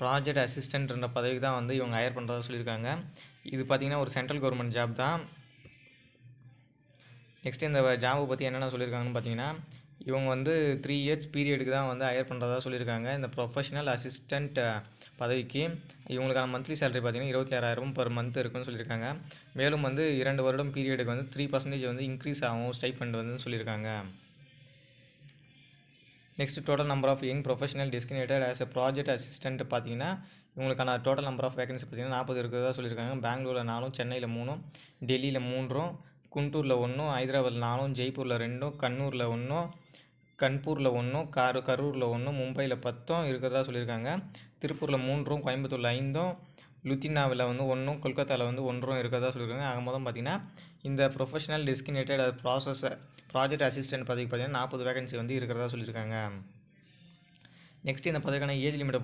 Project அசிஸ்டன்ட்ன்ற பதவிக்கு தான் வந்து இவங்க ஹையர் பண்ணுறதா சொல்லியிருக்காங்க. இது பார்த்திங்கன்னா ஒரு சென்ட்ரல் கவர்மெண்ட் ஜாப் தான். நெக்ஸ்ட்டு இந்த ஜாபை பற்றி என்னென்ன சொல்லியிருக்காங்கன்னு பார்த்தீங்கன்னா, இவங்க வந்து 3 இயர்ஸ் பீரியடுக்கு தான் வந்து ஹையர் பண்ணுறதா சொல்லியிருக்காங்க. இந்த ப்ரொஃபஷனல் அசிஸ்டண்ட் பதவிக்கு இவங்களுக்கான மந்த்லி சேலரி பார்த்தீங்கன்னா 26,000 பெர் மந்த் இருக்குன்னு சொல்லியிருக்காங்க. மேலும் வந்து 2 வருடம் பீரியடுக்கு வந்து 3% வந்து இன்க்ரீஸ் ஆகும் ஸ்டைஃபண்ட் வந்து சொல்லியிருக்காங்க. Next total number of young professional designated as a project assistant பார்த்தீங்கன்னா இவங்களுக்கான டோட்டல் நம்பர் ஆஃப் வேகன்சி பார்த்தீங்கன்னா 40 இருக்கிறதா சொல்லியிருக்காங்க. பெங்களூரில் 4, சென்னையில் 3, டெல்லியில் 3, குண்டூரில் 1, ஹைதராபாத்தில் 4, ஜெய்ப்பூரில் 2, கண்ணூரில் 1, கன்பூரில் 1, கரூரில் 1, மும்பையில் 10 இருக்கிறதா சொல்லியிருக்காங்க. திருப்பூரில் 3, கோயம்புத்தூரில் 5, லுத்தினாவில் வந்து 1, கொல்கத்தாவில் வந்து 1 இருக்கிறதா சொல்லியிருக்காங்க. ஆக மொத்தம் பார்த்தீங்கன்னா இந்த ப்ரொஃபஷனல் டெஸ்டினேட்டட் ப்ராஜெக்ட் அசிஸ்டன்ட் பதவிக்கு பார்த்தீங்கன்னா 40 வேகன்சி வந்து இருக்கிறதா சொல்லியிருக்காங்க. நெக்ஸ்ட் இந்த பதவிக்கான ஏஜ் லிமிட்டை